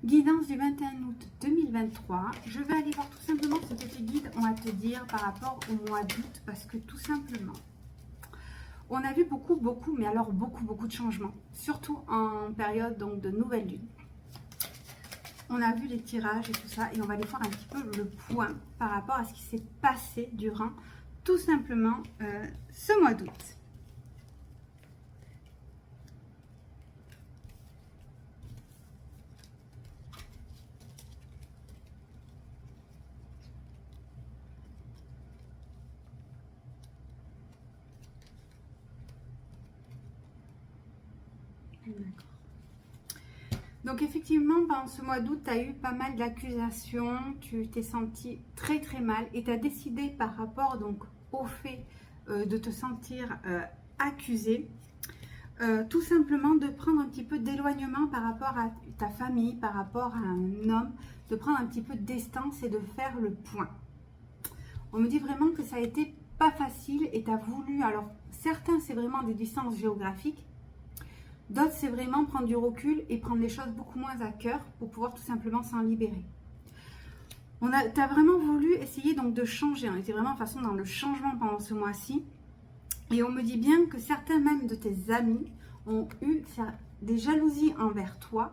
Guidance du 21 août 2023. Je vais aller voir tout simplement ce que tes guides ont à te dire par rapport au mois d'août, parce que tout simplement, on a vu beaucoup, mais alors beaucoup de changements, surtout en période donc de nouvelle lune. On a vu les tirages et tout ça, et on va aller voir un petit peu le point par rapport à ce qui s'est passé durant tout simplement ce mois d'août. Donc effectivement, pendant ce mois d'août, tu as eu pas mal d'accusations, tu t'es senti très mal et tu as décidé par rapport donc au fait de te sentir accusé, tout simplement de prendre un petit peu d'éloignement par rapport à ta famille, par rapport à un homme, de prendre un petit peu de distance et de faire le point. On me dit vraiment que ça a été pas facile et tu as voulu, alors certains c'est vraiment des distances géographiques, d'autres, c'est vraiment prendre du recul et prendre les choses beaucoup moins à cœur pour pouvoir tout simplement s'en libérer. Tu as vraiment voulu essayer donc de changer. On était vraiment de toute façon dans le changement pendant ce mois-ci. Et on me dit bien que certains même de tes amis ont eu des jalousies envers toi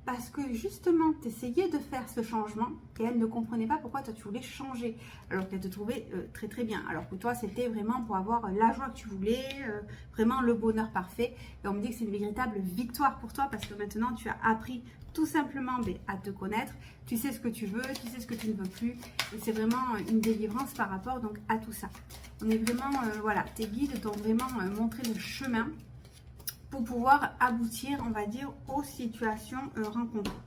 parce que justement, tu essayais de faire ce changement et elles ne comprenaient pas pourquoi toi tu voulais changer alors qu'elles te trouvaient très bien. Alors que toi, c'était vraiment pour avoir la joie que tu voulais, vraiment le bonheur parfait. Et on me dit que c'est une véritable victoire pour toi parce que maintenant, tu as appris tout simplement à te connaître. Tu sais ce que tu veux, tu sais ce que tu ne veux plus. Et c'est vraiment une délivrance par rapport donc à tout ça. On est vraiment, voilà, tes guides t'ont vraiment montré le chemin pour pouvoir aboutir, on va dire, aux situations rencontrées.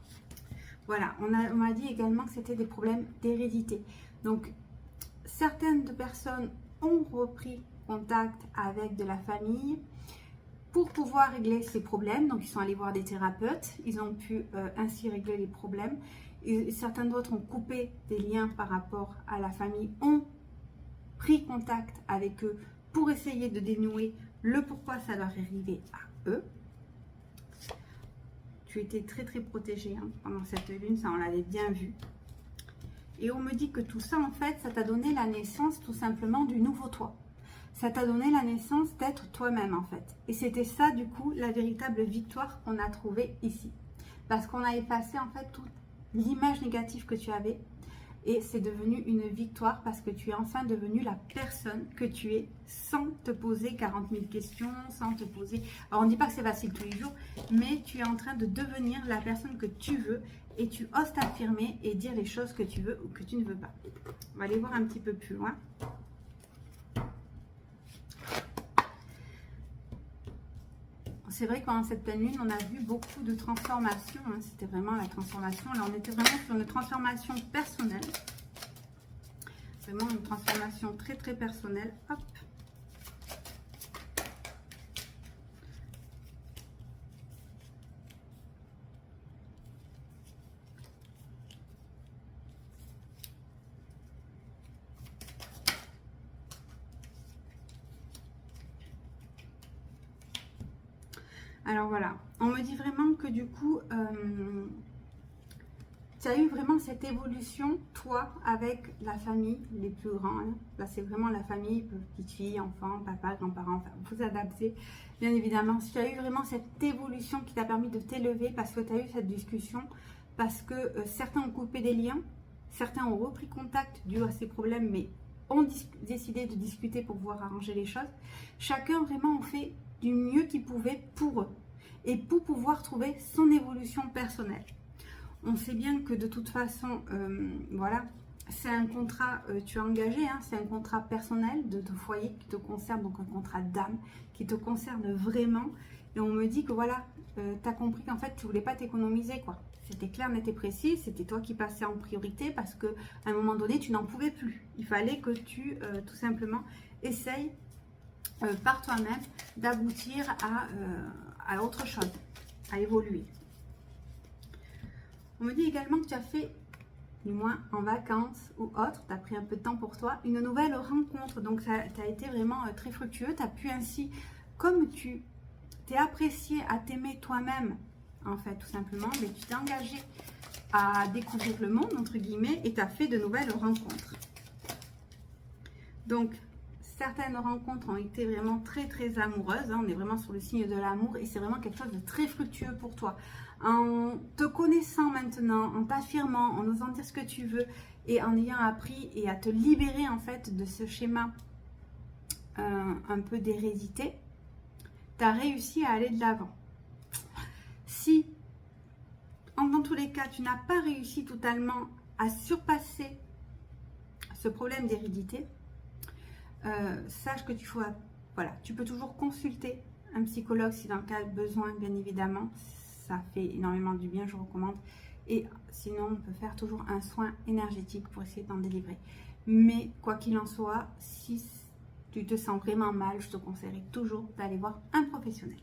Voilà, on m'a dit également que c'était des problèmes d'hérédité. Donc, certaines personnes ont repris contact avec de la famille pour pouvoir régler ces problèmes. Donc, ils sont allés voir des thérapeutes. Ils ont pu ainsi régler les problèmes. Et certains d'autres ont coupé des liens par rapport à la famille, ont pris contact avec eux pour essayer de dénouer le pourquoi ça leur est arrivé à eux. Tu étais très protégée pendant cette lune, ça on l'avait bien vu. Et on me dit que tout ça en fait, ça t'a donné la naissance tout simplement du nouveau toi. Ça t'a donné la naissance d'être toi-même en fait. Et c'était ça du coup la véritable victoire qu'on a trouvée ici. Parce qu'on a effacé en fait toute l'image négative que tu avais. Et c'est devenu une victoire parce que tu es enfin devenue la personne que tu es sans te poser 40 000 questions, sans te poser... Alors on ne dit pas que c'est facile tous les jours, mais tu es en train de devenir la personne que tu veux et tu oses t'affirmer et dire les choses que tu veux ou que tu ne veux pas. On va aller voir un petit peu plus loin. C'est vrai que pendant cette pleine lune, on a vu beaucoup de transformations. C'était vraiment la transformation. Là, on était vraiment sur une transformation personnelle. Vraiment une transformation très personnelle. Hop. Alors voilà, on me dit vraiment que du coup, tu as eu vraiment cette évolution, toi, avec la famille, les plus grands. Là, c'est vraiment la famille, petite fille, enfant, papa, grands-parents, enfin, vous adaptez, bien évidemment. Tu as eu vraiment cette évolution qui t'a permis de t'élever parce que tu as eu cette discussion, parce que certains ont coupé des liens, certains ont repris contact dû à ces problèmes, mais ont décidé de discuter pour pouvoir arranger les choses. Chacun vraiment a fait du mieux qu'il pouvait pour eux et pour pouvoir trouver son évolution personnelle. On sait bien que de toute façon, voilà, c'est un contrat, tu as engagé, c'est un contrat personnel de foyer qui te concerne, donc un contrat d'âme qui te concerne vraiment. Et on me dit que voilà, tu as compris qu'en fait, tu voulais pas t'économiser, quoi. C'était clair, net et précis, c'était toi qui passais en priorité parce qu'à un moment donné, tu n'en pouvais plus. Il fallait que tu, tout simplement, essayes par toi-même d'aboutir à autre chose, à évoluer. On me dit également que tu as fait, du moins en vacances ou autre, tu as pris un peu de temps pour toi, une nouvelle rencontre. Donc ça a été vraiment très fructueux. Tu as pu ainsi, comme tu t'es apprécié à t'aimer toi-même, en fait, tout simplement, mais tu t'es engagé à découvrir le monde, entre guillemets, et tu as fait de nouvelles rencontres. Donc, certaines rencontres ont été vraiment très, très amoureuses. Hein. On est vraiment sur le signe de l'amour et c'est vraiment quelque chose de très fructueux pour toi. En te connaissant maintenant, en t'affirmant, en osant dire ce que tu veux et en ayant appris et à te libérer en fait de ce schéma un peu d'hérédité, tu as réussi à aller de l'avant. Si, dans tous les cas, tu n'as pas réussi totalement à surpasser ce problème d'hérédité, sache que tu peux toujours consulter un psychologue si dans le cas de besoin, bien évidemment. Ça fait énormément du bien, je recommande. Et sinon, on peut faire toujours un soin énergétique pour essayer d'en délivrer. Mais quoi qu'il en soit, si tu te sens vraiment mal, je te conseillerais toujours d'aller voir un professionnel.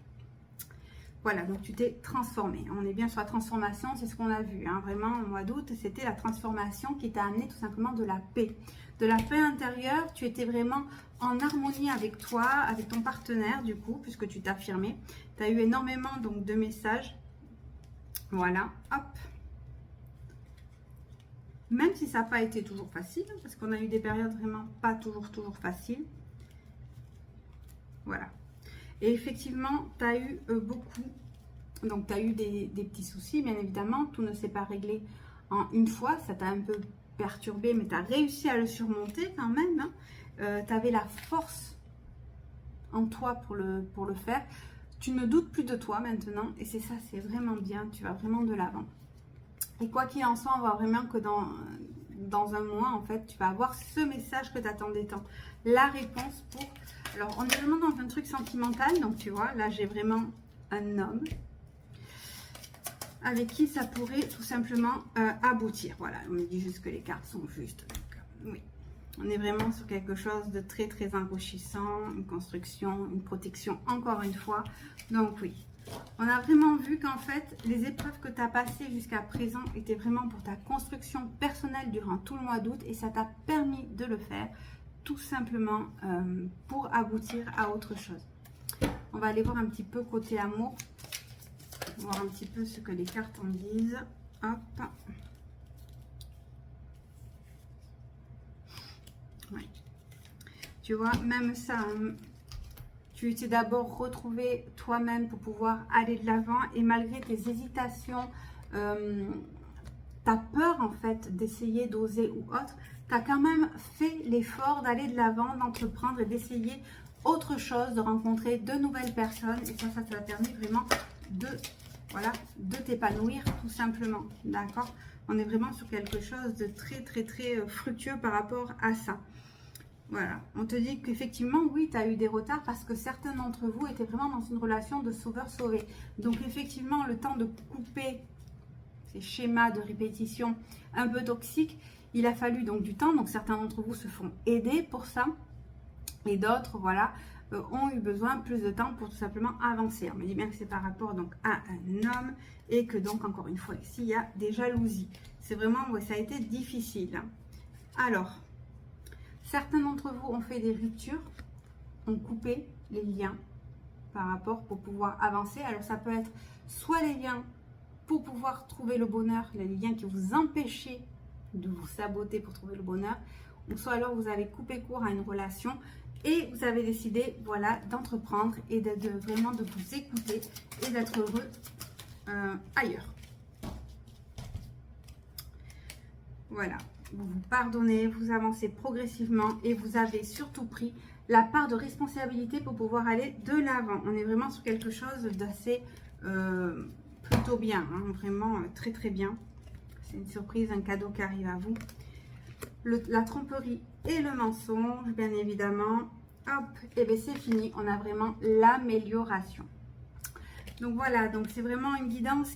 Voilà, donc tu t'es transformé. On est bien sur la transformation, c'est ce qu'on a vu. Hein. Vraiment, au mois d'août, c'était la transformation qui t'a amené tout simplement de la paix. De la paix intérieure, tu étais vraiment en harmonie avec toi, avec ton partenaire du coup, puisque tu t'affirmais. Tu as eu énormément donc, de messages. Voilà, hop. Même si ça n'a pas été toujours facile, parce qu'on a eu des périodes vraiment pas toujours faciles. Voilà. Et effectivement, tu as eu beaucoup, donc tu as eu des petits soucis, bien évidemment. Tout ne s'est pas réglé en une fois, ça t'a un peu perturbé, mais tu as réussi à le surmonter quand même. Hein. Tu avais la force en toi pour le faire. Tu ne doutes plus de toi maintenant, et c'est ça, c'est vraiment bien, tu vas vraiment de l'avant. Et quoi qu'il en soit, on voit vraiment que dans un mois, en fait, tu vas avoir ce message que tu attendais tant. La réponse pour... Alors, on est vraiment dans un truc sentimental, donc tu vois, là, j'ai vraiment un homme avec qui ça pourrait tout simplement aboutir. Voilà, on me dit juste que les cartes sont justes. Donc, oui, on est vraiment sur quelque chose de très, très enrichissant, une construction, une protection, encore une fois. Donc, oui. On a vraiment vu qu'en fait, les épreuves que tu as passées jusqu'à présent étaient vraiment pour ta construction personnelle durant tout le mois d'août et ça t'a permis de le faire tout simplement pour aboutir à autre chose. On va aller voir un petit peu côté amour, voir un petit peu ce que les cartes en disent. Hop. Ouais. Tu vois, même ça... Tu t'es d'abord retrouvé toi-même pour pouvoir aller de l'avant et malgré tes hésitations, ta peur en fait d'essayer, d'oser ou autre, tu as quand même fait l'effort d'aller de l'avant, d'entreprendre et d'essayer autre chose, de rencontrer de nouvelles personnes et ça t'a permis vraiment de t'épanouir tout simplement, d'accord? On est vraiment sur quelque chose de très très très fructueux par rapport à ça. Voilà, on te dit qu'effectivement, oui, tu as eu des retards parce que certains d'entre vous étaient vraiment dans une relation de sauveur-sauvé. Donc, effectivement, le temps de couper ces schémas de répétition un peu toxiques, il a fallu donc du temps. Donc, certains d'entre vous se font aider pour ça. Et d'autres, voilà, ont eu besoin plus de temps pour tout simplement avancer. On me dit bien que c'est par rapport donc à un homme et que donc, encore une fois, ici, il y a des jalousies. C'est vraiment, ouais, ça a été difficile. Alors... Certains d'entre vous ont fait des ruptures, ont coupé les liens par rapport pour pouvoir avancer. Alors ça peut être soit les liens pour pouvoir trouver le bonheur, les liens qui vous empêchaient de vous saboter pour trouver le bonheur, ou soit alors vous avez coupé court à une relation et vous avez décidé voilà, d'entreprendre et vraiment de vous écouter et d'être heureux ailleurs. Voilà. Vous vous pardonnez, vous avancez progressivement et vous avez surtout pris la part de responsabilité pour pouvoir aller de l'avant. On est vraiment sur quelque chose d'assez plutôt bien, hein, vraiment très très bien. C'est une surprise, un cadeau qui arrive à vous. La tromperie et le mensonge, bien évidemment. Hop, et bien c'est fini, on a vraiment l'amélioration. Donc voilà, donc c'est vraiment une guidance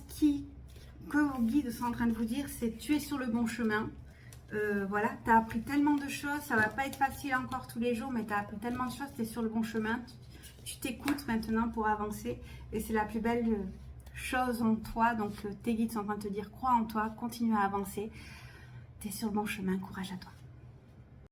que vos guides sont en train de vous dire, c'est tu es sur le bon chemin. Voilà, tu as appris tellement de choses, ça va pas être facile encore tous les jours, mais tu as appris tellement de choses, tu es sur le bon chemin, tu t'écoutes maintenant pour avancer et c'est la plus belle chose en toi, donc tes guides sont en train de te dire crois en toi, continue à avancer, tu es sur le bon chemin, courage à toi.